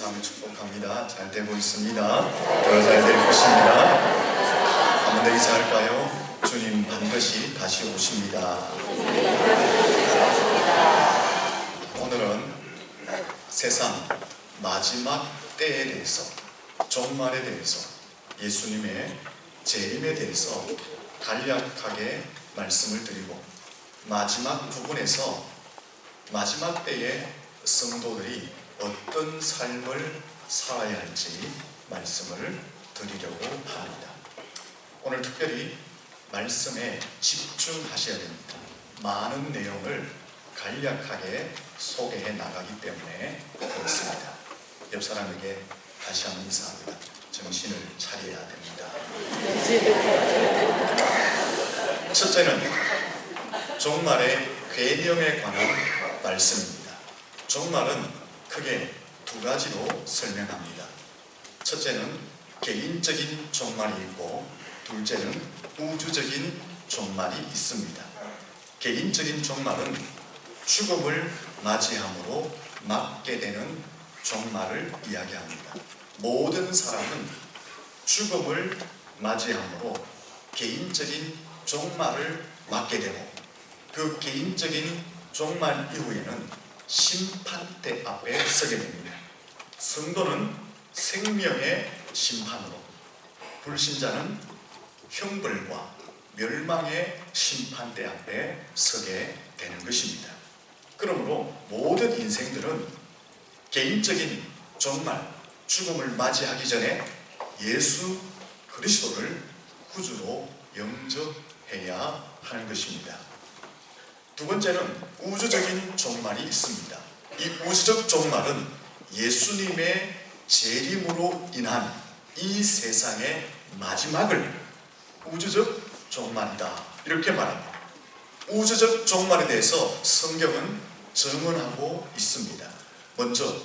감사하며 축복합니다. 잘 되고 있습니다. 더 잘 될 것입니다. 한번 더 인사할까요? 주님 반드시 다시 오십니다. 오늘은 세상 마지막 때에 대해서, 종말에 대해서, 예수님의 재림에 대해서 간략하게 말씀을 드리고, 마지막 부분에서 마지막 때에 성도들이 어떤 삶을 살아야 할지 말씀을 드리려고 합니다. 오늘 특별히 말씀에 집중하셔야 됩니다. 많은 내용을 간략하게 소개해 나가기 때문에 그렇습니다. 옆 사람에게 다시 한번 인사합니다. 정신을 차려야 됩니다. 첫째는 종말의 괴념에 관한 말씀입니다. 종말은 크게 두 가지로 설명합니다. 첫째는 개인적인 종말이 있고, 둘째는 우주적인 종말이 있습니다. 개인적인 종말은 죽음을 맞이함으로 맞게 되는 종말을 이야기합니다. 모든 사람은 죽음을 맞이함으로 개인적인 종말을 맞게 되고, 그 개인적인 종말 이후에는 심판대 앞에 서게 됩니다. 성도는 생명의 심판으로, 불신자는 형벌과 멸망의 심판대 앞에 서게 되는 것입니다. 그러므로 모든 인생들은 개인적인 종말, 죽음을 맞이하기 전에 예수 그리스도를 구주로 영접해야 하는 것입니다. 두 번째는 우주적인 종말이 있습니다. 이 우주적 종말은 예수님의 재림으로 인한 이 세상의 마지막을 우주적 종말이다, 이렇게 말합니다. 우주적 종말에 대해서 성경은 증언하고 있습니다. 먼저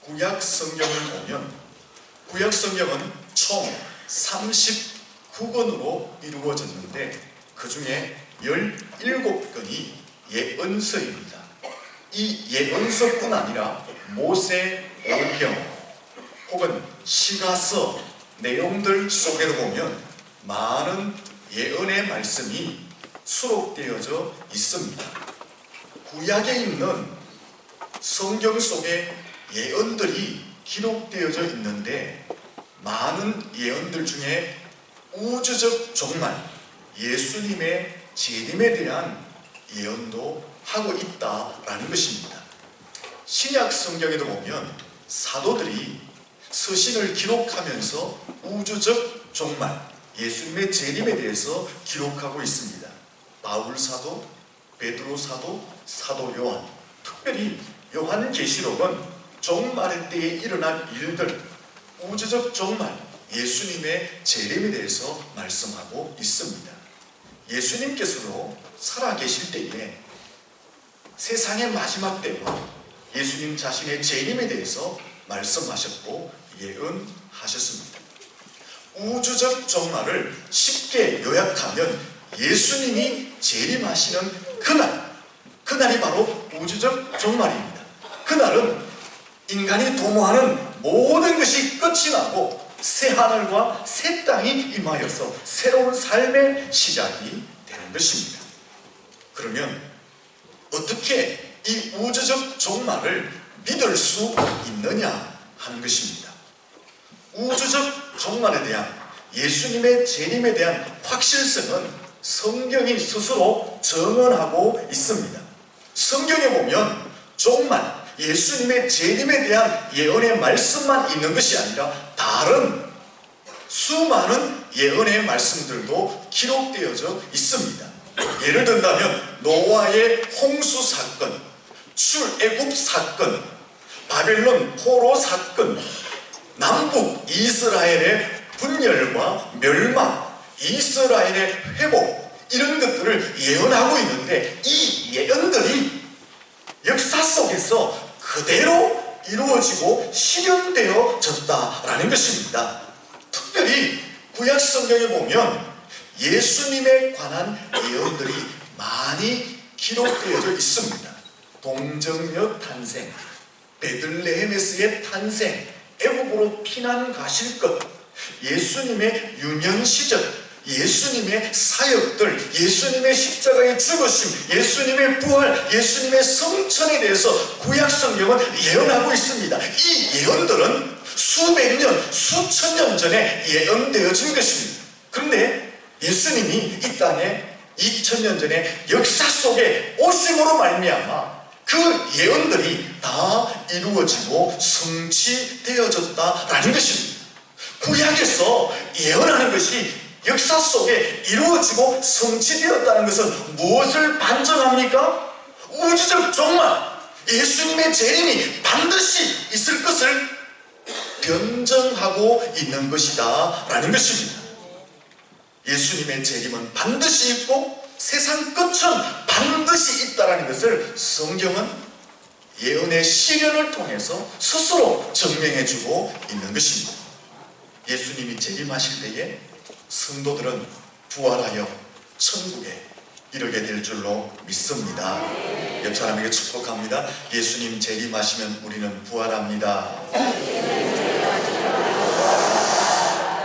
구약 성경을 보면, 구약 성경은 총 39권으로 이루어졌는데 그 중에 17권이 예언서입니다. 이 예언서뿐 아니라 모세오경 혹은 시가서 내용들 속에도 보면 많은 예언의 말씀이 수록되어져 있습니다. 구약에 있는 성경 속에 예언들이 기록되어져 있는데, 많은 예언들 중에 우주적 종말, 예수님의 재림에 대한 예언도 하고 있다라는 것입니다. 신약 성경에도 보면 사도들이 서신을 기록하면서 우주적 종말, 예수님의 재림에 대해서 기록하고 있습니다. 바울 사도, 베드로 사도, 사도 요한, 특별히 요한계시록은 종말의 때에 일어날 일들, 우주적 종말, 예수님의 재림에 대해서 말씀하고 있습니다. 예수님께서도 살아계실 때에 세상의 마지막 때와 예수님 자신의 재림에 대해서 말씀하셨고 예언하셨습니다. 우주적 종말을 쉽게 요약하면 예수님이 재림하시는 그날이 바로 우주적 종말입니다. 그날은 인간이 도모하는 모든 것이 끝이 나고 새하늘과 새 땅이 임하여서 새로운 삶의 시작이 되는 것입니다. 그러면 어떻게 이 우주적 종말을 믿을 수 있느냐 하는 것입니다. 우주적 종말에 대한, 예수님의 재림에 대한 확실성은 성경이 스스로 증언하고 있습니다. 성경에 보면 종말, 예수님의 재림에 대한 예언의 말씀만 있는 것이 아니라 다른 수많은 예언의 말씀들도 기록되어져 있습니다. 예를 든다면 노아의 홍수 사건, 출애굽 사건, 바벨론 포로 사건, 남북 이스라엘의 분열과 멸망, 이스라엘의 회복, 이런 것들을 예언하고 있는데 이 예언들이 역사 속에서 그대로 이루어지고 실현되어졌다라는 것입니다. 특별히 구약 성경에 보면 예수님에 관한 예언들이 많이 기록되어져 있습니다. 동정녀 탄생, 베들레헴에서의 탄생, 애굽으로 피난 가실 것, 예수님의 유년 시절, 예수님의 사역들, 예수님의 십자가의 죽으심, 예수님의 부활, 예수님의 성천에 대해서 구약 성경은 예언하고 있습니다. 이 예언들은 수백 년, 수천 년 전에 예언되어진 것입니다. 그런데 예수님이 이 땅에 2000년 전에 역사 속에 오심으로 말미암아 그 예언들이 다 이루어지고 성취되어졌다라는 것입니다. 구약에서 예언하는 것이 역사 속에 이루어지고 성취되었다는 것은 무엇을 반증합니까? 우주적 종말, 예수님의 재림이 반드시 있을 것을 변증하고 있는 것이다 라는 것입니다. 예수님의 재림은 반드시 있고 세상 끝은 반드시 있다라는 것을 성경은 예언의 시련을 통해서 스스로 증명해주고 있는 것입니다. 예수님이 재림하실 때에 성도들은 부활하여 천국에 이르게 될 줄로 믿습니다. 옆 사람에게 축복합니다. 예수님 재림하시면 우리는 부활합니다.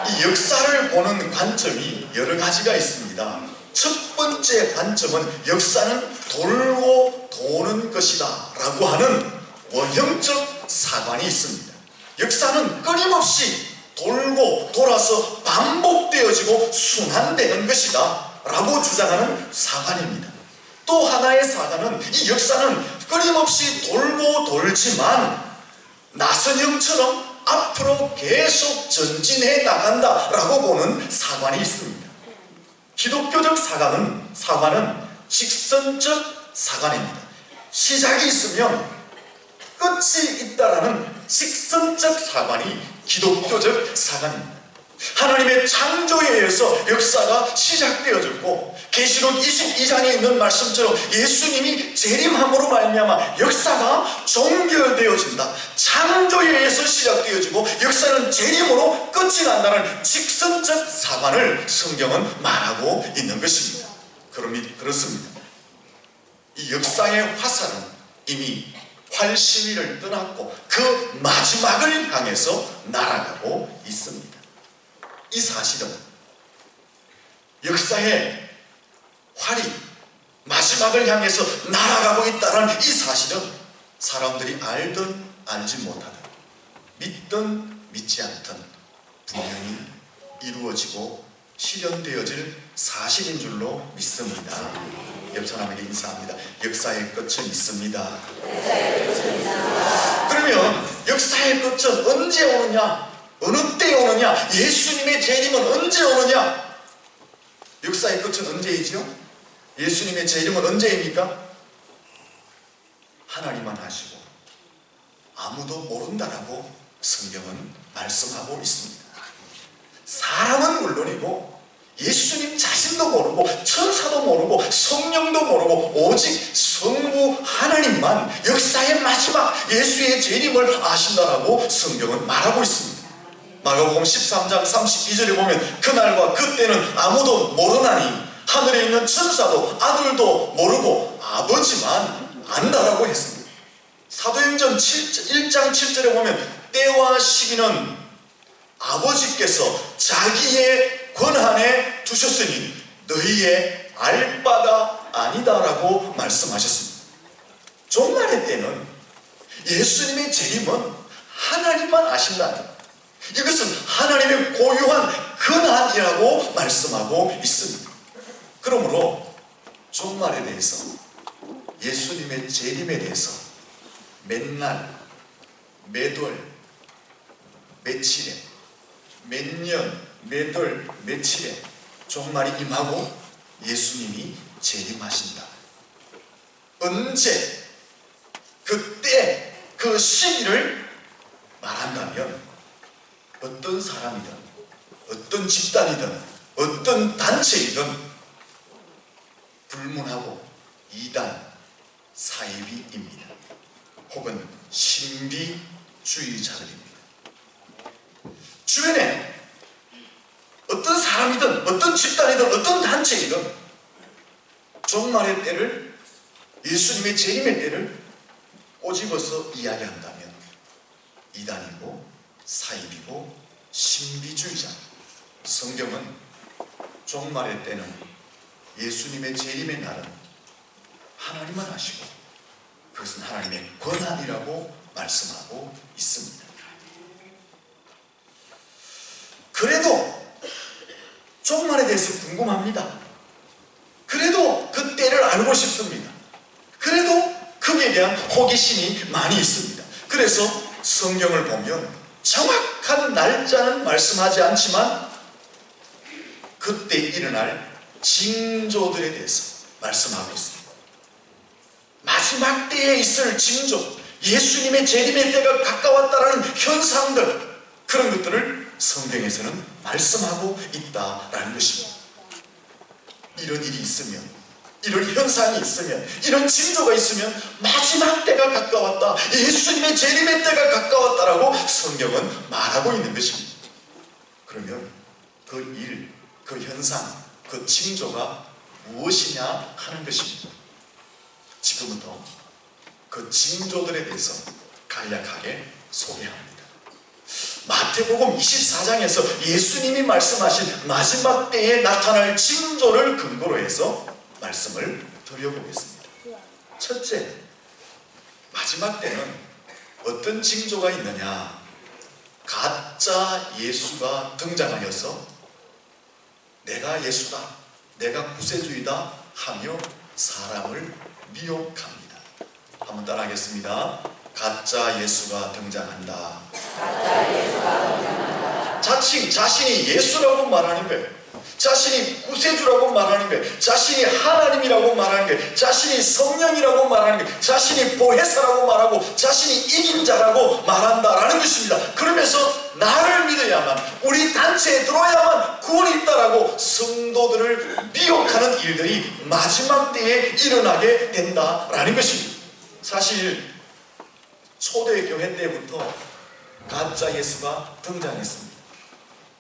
이 역사를 보는 관점이 여러 가지가 있습니다. 첫 번째 관점은 역사는 돌고 도는 것이다 라고 하는 원형적 사관이 있습니다. 역사는 끊임없이 돌고 돌아서 반복되어지고 순환되는 것이다 라고 주장하는 사관입니다. 또 하나의 사관은 이 역사는 끊임없이 돌고 돌지만 나선형처럼 앞으로 계속 전진해 나간다 라고 보는 사관이 있습니다. 기독교적 사관은 직선적 사관입니다. 시작이 있으면 끝이 있다라는 직선적 사관이 기독교적 사관입니다. 하나님의 창조에 의해서 역사가 시작되어졌고 계시록 22장에 있는 말씀처럼 예수님이 재림함으로 말미암아 역사가 종결되어진다. 창조에 의해서 시작되어지고 역사는 재림으로 끝이 난다는 직선적 사관을 성경은 말하고 있는 것입니다. 그렇습니다. 이 역사의 화살은 이미 활시위를 떠났고 그 마지막을 향해서 날아가고 있습니다. 이 사실은 역사의 활이 마지막을 향해서 날아가고 있다는 이 사실은 사람들이 알든 알지 못하든 믿든 믿지 않든 분명히 이루어지고 실현되어질 사실인 줄로 믿습니다. 옆 사람에게 인사합니다. 역사의 끝은 있습니다. 그러면 역사의 끝은 언제 오느냐? 어느 때 오느냐? 예수님의 재림은 언제 오느냐? 역사의 끝은 언제이죠? 예수님의 재림은 언제입니까? 하나님만 아시고 아무도 모른다라고 성경은 말씀하고 있습니다. 사람은 물론이고 예수님 자신도 모르고 천사도 모르고 성령도 모르고 오직 성부 하나님만 역사의 마지막 예수의 재림을 아신다라고 성경은 말하고 있습니다. 마가복음 13장 32절에 보면 그날과 그때는 아무도 모르나니 하늘에 있는 천사도 아들도 모르고 아버지만 안다라고 했습니다. 사도행전 1장 7절에 보면 때와 시기는 아버지께서 자기의 권한에 두셨으니 너희의 알 바가 아니다라고 말씀하셨습니다. 종말의 때는 예수님의 재림은 하나님만 아신다. 이것은 하나님의 고유한 권한이라고 말씀하고 있습니다. 그러므로 종말에 대해서 예수님의 재림에 대해서 맨날 매달 며칠에 몇 년 매달 며칠에 종말이 임하고 예수님이 재림하신다. 언제 그때 그 시기를 말한다면 어떤 사람이든 어떤 집단이든 어떤 단체이든 불문하고 이단 사이비입니다. 혹은 신비주의자들입니다. 주변에 어떤 사람이든 어떤 집단이든 어떤 단체이든 종말의 때를 예수님의 재림의 때를 꼬집어서 이야기한다면 이단이고 사입이고 신비주의자. 성경은 종말의 때는 예수님의 재림의 날은 하나님만 아시고 그것은 하나님의 권한이라고 말씀하고 있습니다. 그래도 종말에 대해서 궁금합니다. 그래도 그 때를 알고 싶습니다. 그래도 거기에 대한 호기심이 많이 있습니다. 그래서 성경을 보면 정확한 날짜는 말씀하지 않지만 그때 일어날 징조들에 대해서 말씀하고 있습니다. 마지막 때에 있을 징조, 예수님의 재림의 때가 가까웠다라는 현상들, 그런 것들을 성경에서는 말씀하고 있다라는 것입니다. 이런 일이 있으면, 이런 현상이 있으면, 이런 징조가 있으면 마지막 때가 가까웠다, 예수님의 재림의 때가 가까웠다라고 성경은 말하고 있는 것입니다. 그러면 그 일, 그 현상, 그 징조가 무엇이냐 하는 것입니다. 지금부터 그 징조들에 대해서 간략하게 소개합니다. 마태복음 24장에서 예수님이 말씀하신 마지막 때에 나타날 징조를 근거로 해서 말씀을 드려보겠습니다. 첫째, 마지막 때는 어떤 징조가 있느냐? 가짜 예수가 등장하여서 내가 예수다, 내가 구세주이다 하며 사람을 미혹합니다. 한번 따라하겠습니다. 가짜 예수가 등장한다. 자칭 자신이 예수라고 말하는 거예요. 자신이 구세주라고 말하는 거예요. 자신이 하나님이라고 말하는 거예요. 자신이 성령이라고 말하는 거예요. 자신이 보혜사라고 말하고 자신이 이긴 자라고 말한다라는 것입니다. 그러면서 나를 믿어야만, 우리 단체에 들어야만 구원이 있다라고 성도들을 미혹하는 일들이 마지막 때에 일어나게 된다라는 것입니다. 사실 초대교회 때부터 가짜 예수가 등장했습니다.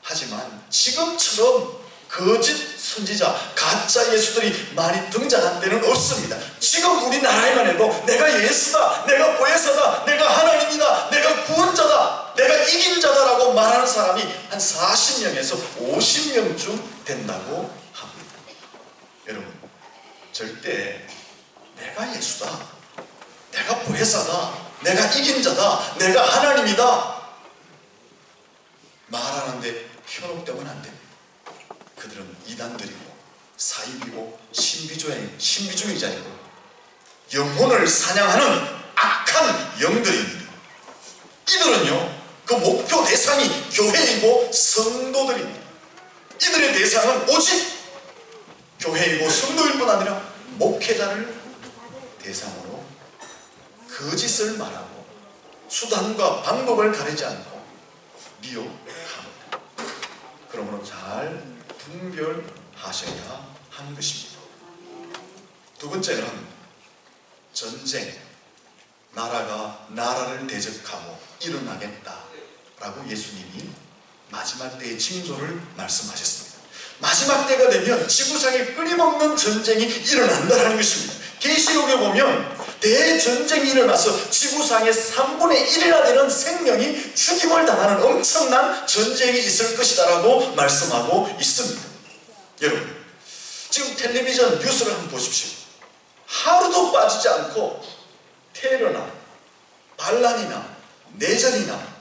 하지만 지금처럼 거짓 선지자, 가짜 예수들이 많이 등장한 때는 없습니다. 지금 우리나라에만 해도 내가 예수다, 내가 보혜사다, 내가 하나님이다, 내가 구원자다, 내가 이긴 자다라고 말하는 사람이 한 40명에서 50명쯤 된다고 합니다. 여러분, 절대 내가 예수다, 내가 보혜사다, 내가 이긴 자다, 내가 하나님이다 말하는데 현혹되면 안 됩니다. 그들은 이단들이고 사입이고 신비주의자이고 영혼을 사냥하는 악한 영들입니다. 이들은요, 그 목표 대상이 교회이고 성도들입니다. 이들의 대상은 오직 교회이고 성도일 뿐 아니라 목회자를 대상으로 거짓을 말하고 수단과 방법을 가리지 않고 미혹합니다. 그러므로 잘 분별하셔야 하는 것입니다. 두 번째는 전쟁, 나라가 나라를 대적하고 일어나겠다라고 예수님이 마지막 때의 징조를 말씀하셨습니다. 마지막 때가 되면 지구상에 끊임없는 전쟁이 일어난다는 것입니다. 계시록에 보면 대전쟁이 일어나서 지구상의 3분의 1이나 되는 생명이 죽임을 당하는 엄청난 전쟁이 있을 것이다라고 말씀하고 있습니다. 여러분, 지금 텔레비전 뉴스를 한번 보십시오. 하루도 빠지지 않고 테러나 반란이나 내전이나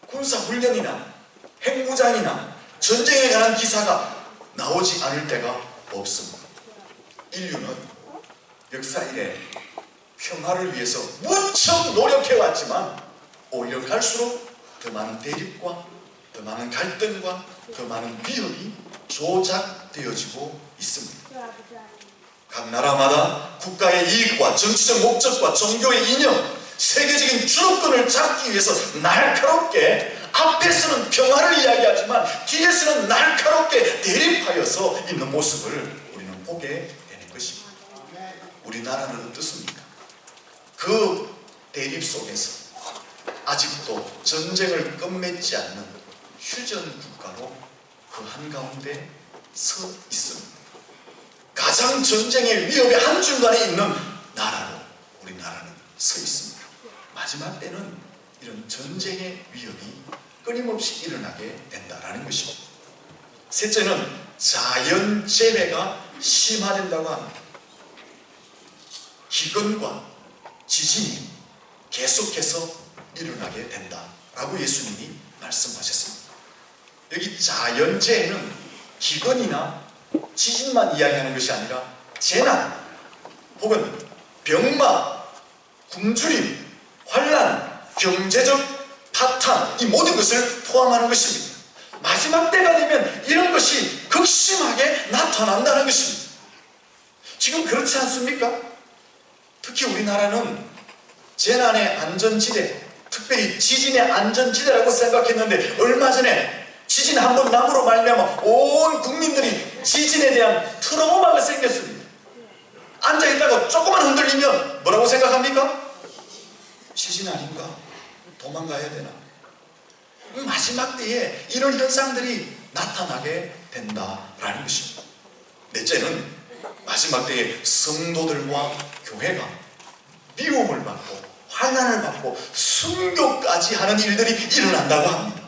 군사훈련이나 핵무장이나 전쟁에 관한 기사가 나오지 않을 때가 없습니다. 인류는 역사 이래 평화를 위해서 무척 노력해왔지만 오히려 갈수록 더 많은 대립과 더 많은 갈등과 더 많은 위협이 조작되어지고 있습니다. 각 나라마다 국가의 이익과 정치적 목적과 종교의 이념, 세계적인 주도권을 잡기 위해서 날카롭게 앞에서는 평화를 이야기하지만 뒤에서는 날카롭게 대립하여서 있는 모습을 우리는 보게 되는 것입니다. 우리나라는 어떻습니까? 그 대립 속에서 아직도 전쟁을 끝맺지 않는 휴전 국가로 그 한가운데 서 있습니다. 가장 전쟁의 위협의 한중간에 있는 나라로 우리나라는 서 있습니다. 마지막 때는 이런 전쟁의 위협이 끊임없이 일어나게 된다라는 것입니다. 셋째는 자연재해가 심화된다고 합니다. 기근과 지진이 계속해서 일어나게 된다라고 예수님이 말씀하셨습니다. 여기 자연재해는 기근이나 지진만 이야기하는 것이 아니라 재난 혹은 병마, 굶주림, 환난, 경제적 파탄, 이 모든 것을 포함하는 것입니다. 마지막 때가 되면 이런 것이 극심하게 나타난다는 것입니다. 지금 그렇지 않습니까? 특히 우리나라는 재난의 안전지대, 특별히 지진의 안전지대라고 생각했는데 얼마 전에 지진 한 번 남으로 말미암아 온 국민들이 지진에 대한 트라우마가 생겼습니다. 앉아있다가 조금만 흔들리면 뭐라고 생각합니까? 지진 아닌가? 도망가야 되나? 마지막 때에 이런 현상들이 나타나게 된다라는 것입니다. 넷째는 마지막 때에 성도들과 교회가 미움을 받고 환난을 받고 순교까지 하는 일들이 일어난다고 합니다.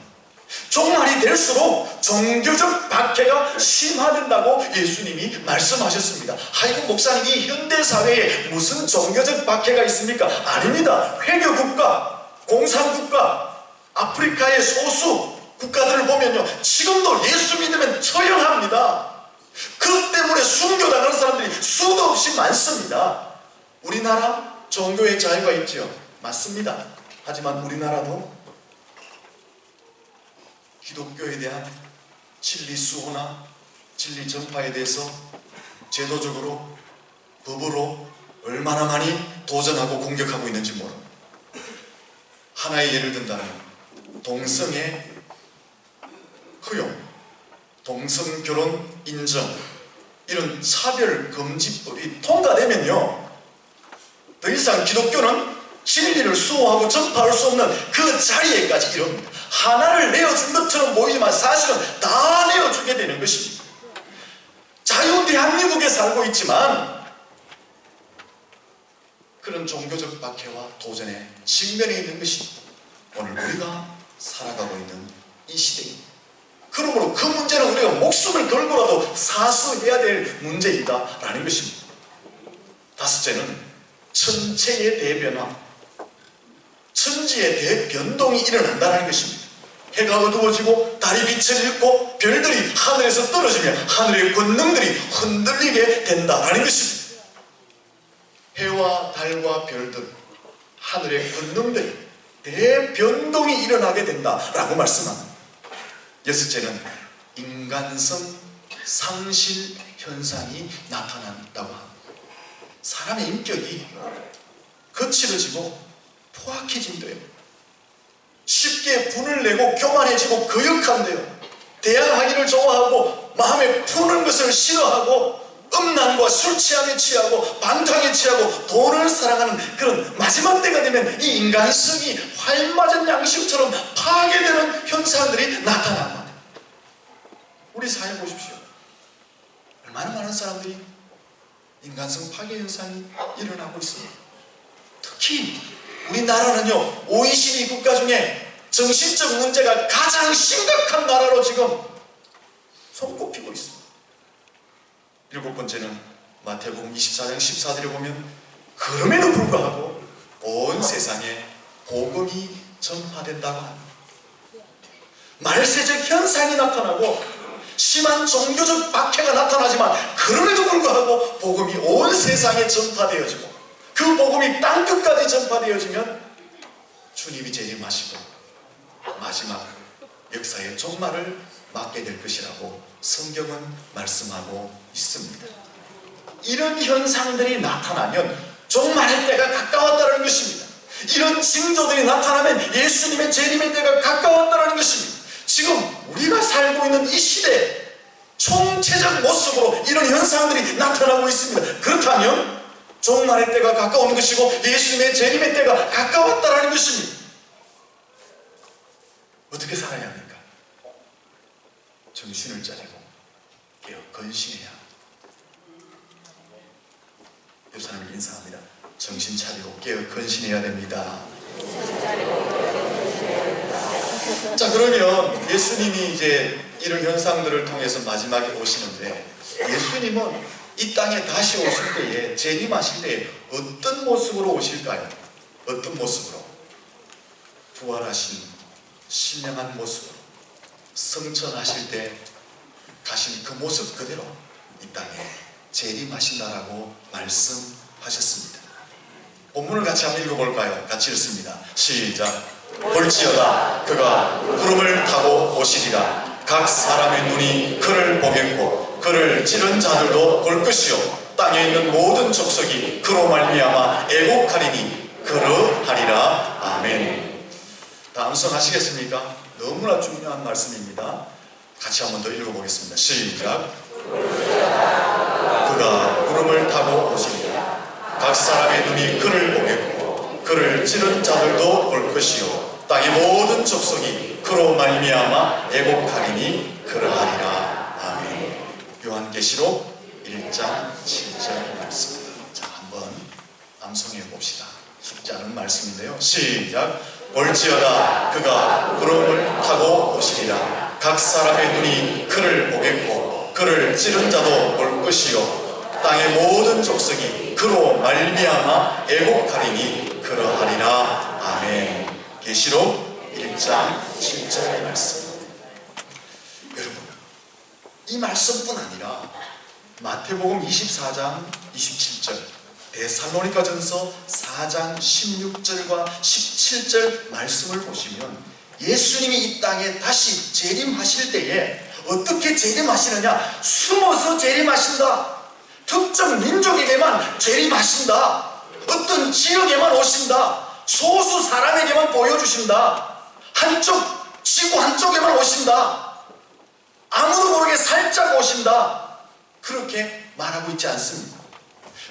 종말이 될수록 종교적 박해가 심화된다고 예수님이 말씀하셨습니다. 아이고 목사님이 현대사회에 무슨 종교적 박해가 있습니까? 아닙니다. 회교국가, 공산국가, 아프리카의 소수 국가들을 보면요, 지금도 예수 믿으면 처형합니다. 그 때문에 순교당하는 사람들이 수도 없이 많습니다. 우리나라 종교의 자유가 있죠. 맞습니다. 하지만 우리나라도 기독교에 대한 진리 수호나 진리 전파에 대해서 제도적으로, 법으로 얼마나 많이 도전하고 공격하고 있는지 모릅니다. 하나의 예를 든다면 동성애 허용, 동성결혼 인정, 이런 차별금지법이 통과되면요, 더 이상 기독교는 진리를 수호하고 전파할 수 없는 그 자리에까지 이릅니다. 하나를 내어준 것처럼 보이지만 사실은 다 내어주게 되는 것입니다. 자유 대한민국에 살고 있지만 그런 종교적 박해와 도전에 직면해 있는 것입니다. 오늘 우리가 살아가고 있는 이 시대입니다. 그러므로 그 문제는 우리가 목숨을 걸고라도 사수해야 될 문제이다라는 것입니다. 다섯째는 천체의 대변화, 천지의 대변동이 일어난다는 것입니다. 해가 어두워지고 달이 빛을 잃고 별들이 하늘에서 떨어지며 하늘의 권능들이 흔들리게 된다는 것입니다. 해와 달과 별들, 하늘의 권능들이 대변동이 일어나게 된다라고 말씀합니다. 여섯째는 인간성 상실 현상이 나타난다고 합니다. 사람의 인격이 거칠어지고 포악해진대요. 쉽게 분을 내고 교만해지고 거역한대요. 대항하기를 좋아하고 마음에 푸는 것을 싫어하고 음란과 술 취함에 취하고 방탕에 취하고 돈을 사랑하는 그런 마지막 때가 되면 이 인간성이 활맞은 양심처럼 파괴되는 현상들이 나타납니다. 우리 사회 보십시오. 얼마나 많은 사람들이 인간성 파괴 현상이 일어나고 있습니다. 특히 우리나라는요, OECD 국가 중에 정신적 문제가 가장 심각한 나라로 지금 손꼽히고 있습니다. 일곱 번째는 마태복음 24장 14절에 보면 그럼에도 불구하고 온 세상에 복음이 전파된다고 합니다. 말세적 현상이 나타나고 심한 종교적 박해가 나타나지만 그럼에도 불구하고 복음이 온 세상에 전파되어지고 그 복음이 땅끝까지 전파되어지면 주님이 재림하시고 마지막 역사의 종말을 맞게 될 것이라고 성경은 말씀하고 있습니다. 이런 현상들이 나타나면 종말의 때가 가까웠다는 것입니다. 이런 징조들이 나타나면 예수님의 재림의 때가 가까웠다는 것입니다. 지금 우리가 살고 있는 이 시대 총체적 모습으로 이런 현상들이 나타나고 있습니다. 그렇다면 종말의 때가 가까운 것이고 예수님의 재림의 때가 가까웠다는 것입니다. 어떻게 살아야 합니까? 정신을 차리고 깨어 건신해야 합니다. 옆 사람에게 인사합니다. 정신 차리고 깨어 건신해야 됩니다. 자, 그러면 예수님이 이제 이런 현상들을 통해서 마지막에 오시는데, 예수님은 이 땅에 다시 오실 때에, 재림하실 때에 어떤 모습으로 오실까요? 어떤 모습으로? 부활하신 신령한 모습으로, 성천하실 때 가신 그 모습 그대로 이 땅에 재림하신다라고 말씀하셨습니다. 본문을 같이 한번 읽어볼까요? 같이 읽습니다. 시작. 볼지어다 그가 구름을 타고 오시리라. 각 사람의 눈이 그를 보겠고 그를 찌른 자들도 볼 것이요 땅에 있는 모든 족속이 그로 말미암아 애곡하리니 그러하리라. 아멘. 다음 성 하시겠습니까? 너무나 중요한 말씀입니다. 같이 한번 더 읽어보겠습니다. 시작. 그가 구름을 타고 오시리라. 각 사람의 눈이 그를 보겠고 그를 찌른 자들도 볼 것이요 땅의 모든 족속이 그로 말미암아 애곡하리니 그러하리라. 아멘. 요한계시록 1장 7절 말씀. 자, 한번 암송해 봅시다. 쉽지 않은 말씀인데요. 시작. 볼지어다 그가 구름을 타고 오시리라. 각 사람의 눈이 그를 보겠고 그를 찌른 자도 볼 것이요 땅의 모든 족속이 그로 말미암아 애곡하리니 그러하리라. 아멘. 계시록 1장 7절의 말씀. 여러분, 이 말씀뿐 아니라 마태복음 24장 27절, 데살로니가전서 4장 16절과 17절 말씀을 보시면 예수님이 이 땅에 다시 재림하실 때에 어떻게 재림하시느냐? 숨어서 재림하신다. 특정 민족에게만 재림하신다. 어떤 지역에만 오신다. 소수 사람에게만 보여주신다. 한쪽 지구 한쪽에만 오신다. 아무도 모르게 살짝 오신다. 그렇게 말하고 있지 않습니다.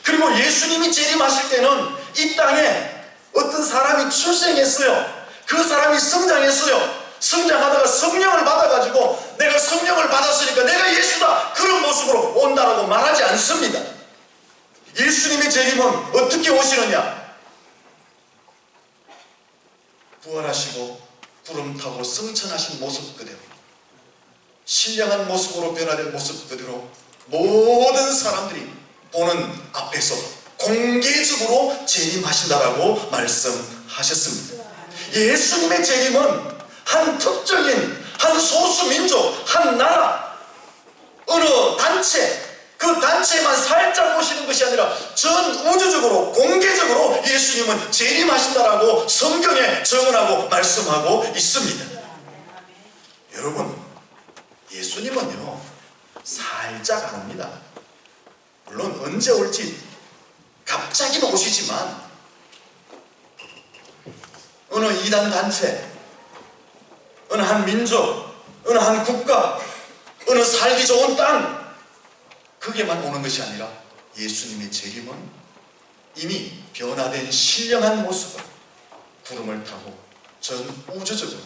그리고 예수님이 재림하실 때는 이 땅에 어떤 사람이 출생했어요. 그 사람이 성장했어요. 성장하다가 성령을 받아가지고 내가 성령을 받았으니까 내가 예수다, 그런 모습으로 온다라고 말하지 않습니다. 예수님의 재림은 어떻게 오시느냐? 부활하시고 구름 타고 승천하신 모습 그대로, 신령한 모습으로 변화된 모습 그대로 모든 사람들이 보는 앞에서 공개적으로 재림하신다라고 말씀하셨습니다. 예수님의 재림은 한 특정인, 한 소수 민족, 한 나라, 어느 단체, 그 단체에만 살짝 오시는 것이 아니라 전 우주적으로 공개적으로 예수님은 재림하신다라고 성경에 증언하고 말씀하고 있습니다. 여러분, 예수님은요 살짝 안 옵니다. 물론 언제 올지 갑자기는 오시지만 어느 이단 단체, 어느 한 민족, 어느 한 국가, 어느 살기 좋은 땅, 거기에만 오는 것이 아니라 예수님의 재림은 이미 변화된 신령한 모습으로 구름을 타고 전 우주적으로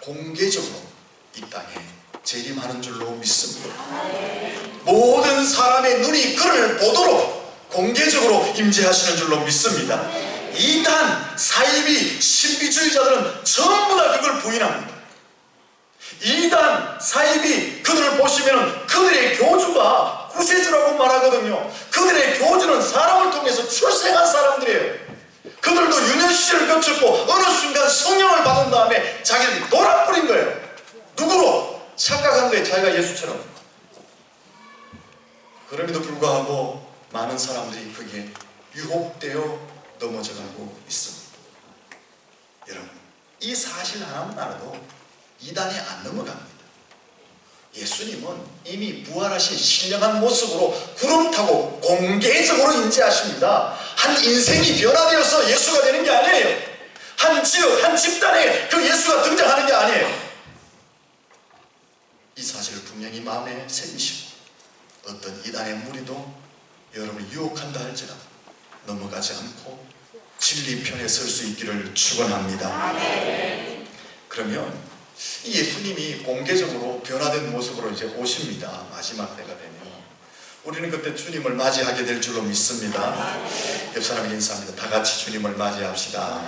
공개적으로 이 땅에 재림하는 줄로 믿습니다. 모든 사람의 눈이 그를 보도록 공개적으로 임재하시는 줄로 믿습니다. 이단, 사이비, 신비주의자들은 전부 다 그걸 부인합니다. 이단, 사이비, 그들을 보시면 그들의 교주가 구세주라고 말하거든요. 그들의 교주는 사람을 통해서 출생한 사람들이에요. 그들도 유년 시절을 거쳤고 어느 순간 성령을 받은 다음에 자기들이 돌아버린 거예요. 누구로? 착각한 거예요. 자기가 예수처럼. 그럼에도 불구하고 많은 사람들이 거기에 유혹되어 넘어져가고 있습니다. 여러분, 이 사실 하나만 알아도 이단에 안 넘어갑니다. 예수님은 이미 부활하신 신령한 모습으로 구름 타고 공개적으로 임재하십니다. 한 인생이 변화되어서 예수가 되는 게 아니에요. 한 지역, 한 집단에 그 예수가 등장하는 게 아니에요. 이 사실을 분명히 마음에 새기시고 어떤 이단의 무리도 여러분을 유혹한다 할지라도 넘어가지 않고 진리 편에 설 수 있기를 축원합니다. 그러면 이 예수님이 공개적으로 변화된 모습으로 이제 오십니다. 마지막 때가 되면 우리는 그때 주님을 맞이하게 될 줄로 믿습니다. 옆 사람에게 인사합니다. 다 같이 주님을 맞이합시다.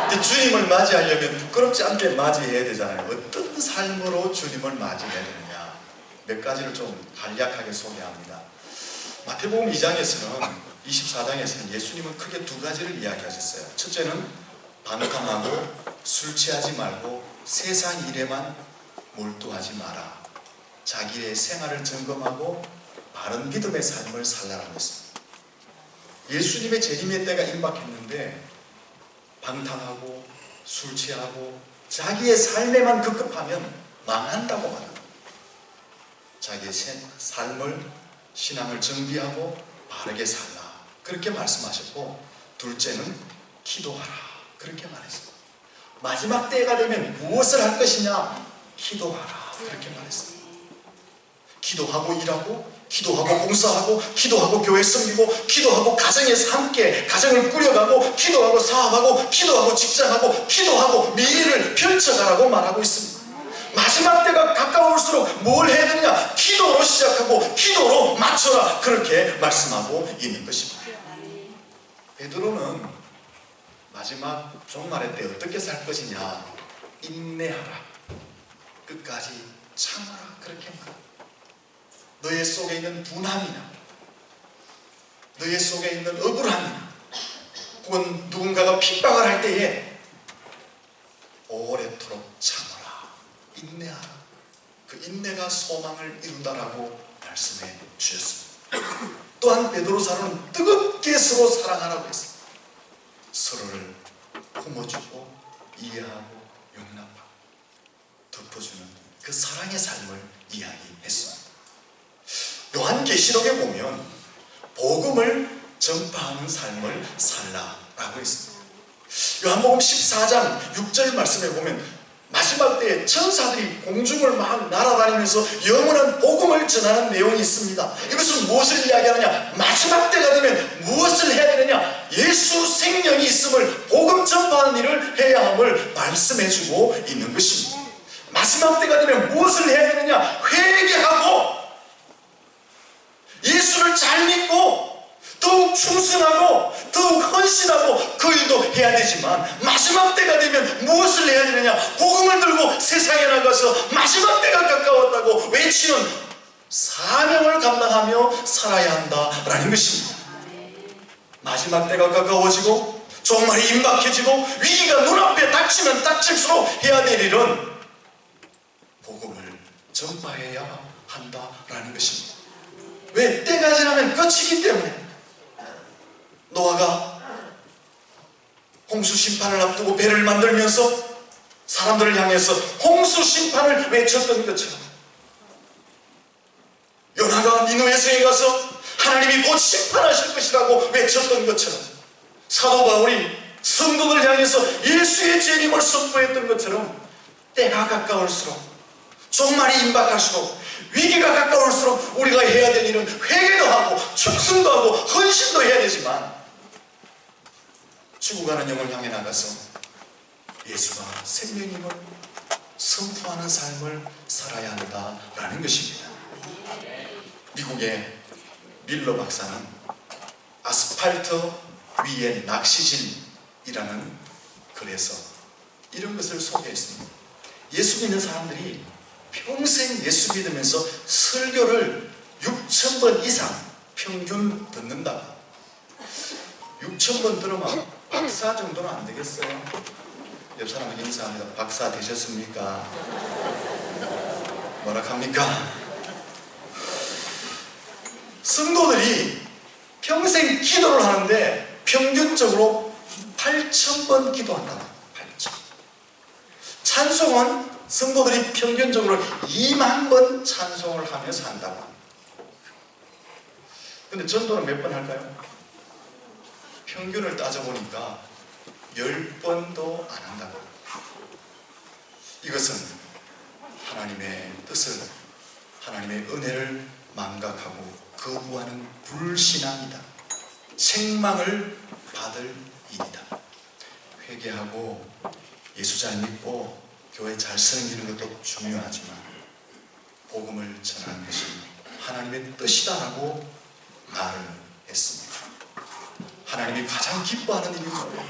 이제 주님을 맞이하려면 부끄럽지 않게 맞이해야 되잖아요. 어떤 삶으로 주님을 맞이해야 되느냐, 몇 가지를 좀 간략하게 소개합니다. 마태복음 2장에서는 24장에서는 예수님은 크게 두 가지를 이야기하셨어요. 첫째는 방탕하고 술 취하지 말고 세상 일에만 몰두하지 마라. 자기의 생활을 점검하고 바른 믿음의 삶을 살라라고 했습니다. 예수님의 재림의 때가 임박했는데 방탕하고 술 취하고 자기의 삶에만 급급하면 망한다고 말합니다. 자기의 삶을, 신앙을 정비하고 바르게 살라, 그렇게 말씀하셨고, 둘째는 기도하라, 그렇게 말했습니다. 마지막 때가 되면 무엇을 할 것이냐? 기도하라, 그렇게 말했습니다. 기도하고 일하고, 기도하고 봉사하고, 기도하고 교회 섬기고, 기도하고 가정에서 함께 가정을 꾸려가고, 기도하고 사업하고, 기도하고 직장하고, 기도하고 미래를 펼쳐가라고 말하고 있습니다. 마지막 때가 가까울수록 뭘 해야 되느냐? 기도로 시작하고 기도로 맞춰라, 그렇게 말씀하고 있는 것입니다. 베드로는 마지막 종말의 때 어떻게 살 것이냐? 인내하라, 끝까지 참아라, 그렇게 말합니다. 너의 속에 있는 분함이나 너의 속에 있는 억울함이나 혹은 누군가가 핍박을 할 때에 오래도록 참아라, 인내하라. 그 인내가 소망을 이룬다라고 말씀해 주셨습니다. 또한 베드로사로는 뜨겁게 서로 사랑하라고 했습니다. 서로를 품어주고 이해하고 용납하고 덮어주는 그 사랑의 삶을 이야기했습니다. 요한계시록에 보면 복음을 전파하는 삶을 살라라고 했습니다. 요한복음 14장 6절 말씀에 보면 마지막 때에 천사들이 공중을 막 날아다니면서 영원한 복음을 전하는 내용이 있습니다. 이것은 무엇을 이야기하느냐? 마지막 때가 되면 무엇을 해야 되느냐? 예수 생명이 있음을, 복음 전파하는 일을 해야 함을 말씀해주고 있는 것입니다. 마지막 때가 되면 무엇을 해야 되느냐? 회개하고 예수를 잘 믿고 더욱 충성하고 더욱 헌신하고 그 일도 해야 되지만, 마지막 때가 되면 무엇을 해야 되느냐? 복음을 들고 세상에 나가서 마지막 때가 가까웠다고 외치는 사명을 감당하며 살아야 한다라는 것입니다. 마지막 때가 가까워지고 종말이 임박해지고 위기가 눈앞에 닥치면 닥칠수록 해야 될 일은 복음을 전파해야 한다라는 것입니다. 왜? 때가 지나면 끝이기 때문에. 노아가 홍수 심판을 앞두고 배를 만들면서 사람들을 향해서 홍수 심판을 외쳤던 것처럼, 요나가 니느웨성에 가서 하나님이 곧 심판하실 것이라고 외쳤던 것처럼, 사도 바울이 성도들을 향해서 예수의 재림을 선포했던 것처럼, 때가 가까울수록, 종말이 임박할수록, 위기가 가까울수록 우리가 해야 될 일은 회개도 하고 충성도 하고 헌신도 해야 되지만, 죽어가는 영을 향해 나가서 예수가 생명임을 선포하는 삶을 살아야 한다라는 것입니다. 미국의 밀러 박사는 아스팔트 위에 낚시질이라는 글에서 이런 것을 소개했습니다. 예수 믿는 사람들이 평생 예수 믿으면서 설교를 6,000번 이상 평균 듣는다. 6,000번 들으면 박사 정도는 안 되겠어요? 옆 사람에게 인사합니다. 박사 되셨습니까? 뭐라 합니까? 성도들이 평생 기도를 하는데 평균적으로 8,000번 기도한다. 8,000. 찬송은 성도들이 평균적으로 2만 번 찬송을 하며 산다고. 근데 전도는 몇 번 할까요? 평균을 따져보니까 10번도 안 한다고. 이것은 하나님의 뜻을, 하나님의 은혜를 망각하고 거부하는 불신앙이다. 책망을 받을 일이다. 회개하고 예수 잘 믿고 교회 잘 섬기는 것도 중요하지만 복음을 전하는 것이 하나님의 뜻이다라고 말을 했습니다. 하나님이 가장 기뻐하는 일이 뭐예요?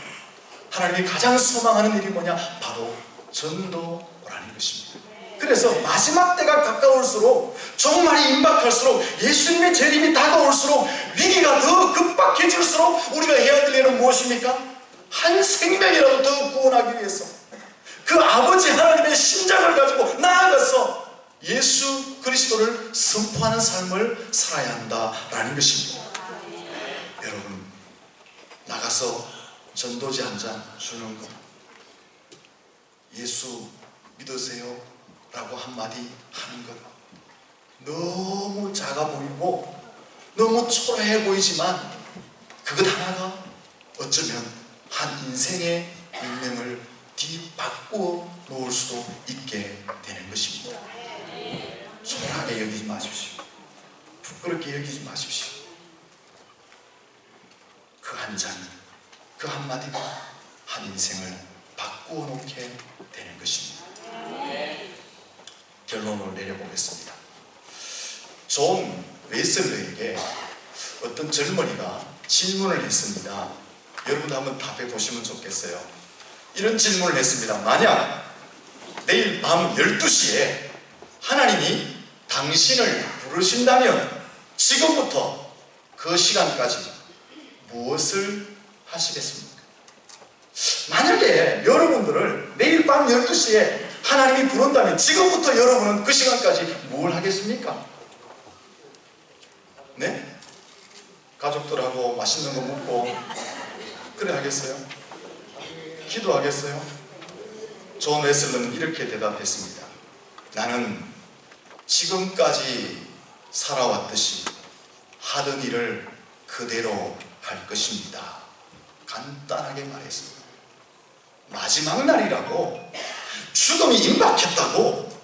하나님이 가장 소망하는 일이 뭐냐? 바로 전도라는 것입니다. 그래서 마지막 때가 가까울수록, 종말이 임박할수록, 예수님의 재림이 다가올수록, 위기가 더 급박해질수록 우리가 해야 될 일은 무엇입니까? 한 생명이라도 더 구원하기 위해서 그 아버지 하나님의 심장을 가지고 나아가서 예수 그리스도를 선포하는 삶을 살아야 한다라는 것입니다. 여러분, 나가서 전도지 한 잔 주는 것, 예수 믿으세요 라고 한마디 하는 것, 너무 작아 보이고 너무 초라해 보이지만 그것 하나가 어쩌면 한 인생의 운명을 뒤바꾸어 놓을 수도 있게 되는 것입니다. 초라하게 여기지 마십시오. 부끄럽게 여기지 마십시오. 그 한 잔, 그 한마디가 한 인생을 바꾸어 놓게 되는 것입니다. 결론을 내려보겠습니다. 존 웨슬레에게 어떤 젊은이가 질문을 했습니다. 여러분도 한번 답해 보시면 좋겠어요. 이런 질문을 했습니다. 만약 내일 밤 12시에 하나님이 당신을 부르신다면 지금부터 그 시간까지 무엇을 하시겠습니까? 만약에 여러분들을 내일 밤 12시에 하나님이 부른다면 지금부터 여러분은 그 시간까지 뭘 하겠습니까? 네? 가족들하고 맛있는 거 먹고 그래 하겠어요? 기도하겠어요? 존 웨슬리는 이렇게 대답했습니다. 나는 지금까지 살아왔듯이 하던 일을 그대로 할 것입니다. 간단하게 말했습니다. 마지막 날이라고, 죽음이 임박했다고,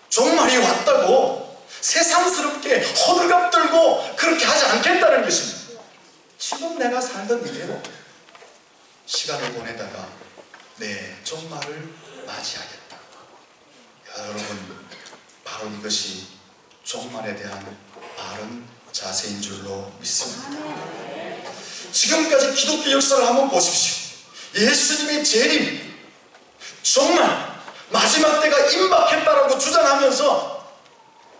종말이 왔다고 세상스럽게 호들갑 떨고 그렇게 하지 않겠다는 것입니다. 지금 내가 살던 이대로 시간을 보내다가 내 종말을 맞이하겠다. 여러분, 바로 이것이 종말에 대한 바른 자세인 줄로 믿습니다. 지금까지 기독교 역사를 한번 보십시오. 예수님의 재림, 종말, 마지막 때가 임박했다라고 주장하면서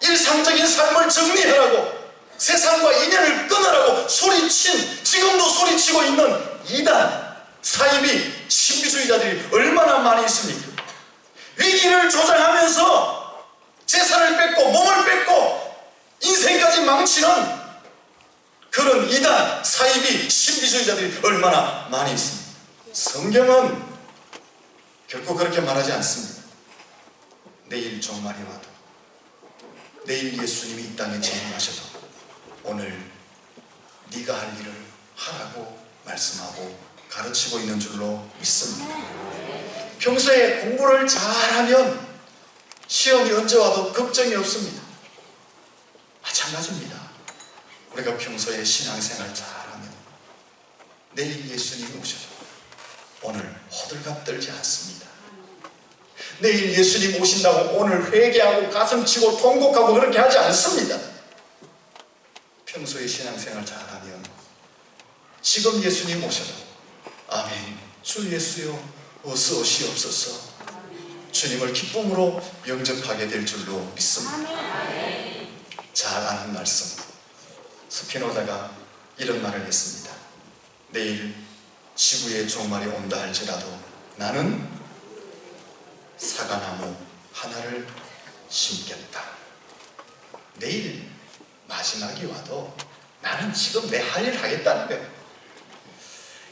일상적인 삶을 정리하라고, 세상과 인연을 끊으라고 소리친, 지금도 소리치고 있는 이단, 사이비, 신비주의자들이 얼마나 많이 있습니까? 위기를 조장하면서 재산을 뺏고 몸을 뺏고 인생까지 망치는 그런 이단, 사이비, 신비주의자들이 얼마나 많이 있습니다. 성경은 결코 그렇게 말하지 않습니다. 내일 종말이 와도, 내일 예수님이 이 땅에 재림하셔도 오늘 네가 할 일을 하라고 말씀하고 가르치고 있는 줄로 믿습니다. 평소에 공부를 잘하면 시험이 언제 와도 걱정이 없습니다. 마찬가지입니다. 우리가 평소에 신앙생활 잘하면 내일 예수님이 오셔도 오늘 호들갑 떨지 않습니다. 내일 예수님 오신다고 오늘 회개하고 가슴치고 통곡하고 그렇게 하지 않습니다. 평소에 신앙생활 잘하면 지금 예수님 오셔도 아멘, 주 예수여 어서 오시옵소서, 주님을 기쁨으로 영접하게 될 줄로 믿습니다. 잘 아는 말씀, 스피노자가 이런 말을 했습니다. 내일 지구의 종말이 온다 할지라도 나는 사과나무 하나를 심겠다. 내일 마지막이 와도 나는 지금 내 할 일 하겠다는 거예요.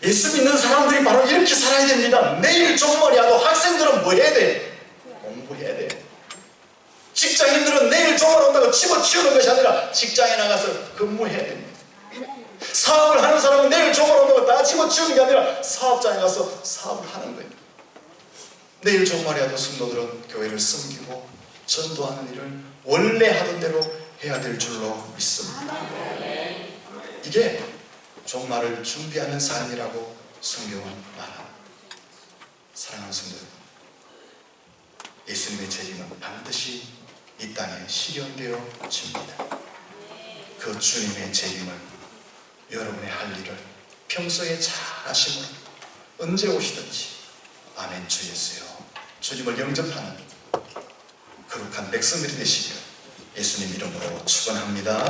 예수 믿는 사람들이 바로 이렇게 살아야 됩니다. 내일 종말이 와도 학생들은 뭐 해야 돼? 공부해야 돼. 직장인들은 내일 종말 온다고 집어치우는 것이 아니라 직장에 나가서 근무해야 됩니다. 사업을 하는 사람은 내일 종말 온다고 다 집어치우는 게 아니라 사업장에 가서 사업을 하는 거예요. 내일 종말이 와도 성도들은 교회를 섬기고 전도하는 일을 원래 하던 대로 해야 될 줄로 믿습니다. 이게 종말을 준비하는 삶이라고 성경은 말합니다. 사랑하는 성도 여러분, 예수님의 재림은 반드시 이 땅에 실현되어집니다. 그 주님의 재림을 여러분의 할 일을 평소에 잘 하심으로, 언제 오시든지 아멘 주 예수여 주님을 영접하는 거룩한 백성들이 되시길 예수님 이름으로 축원합니다.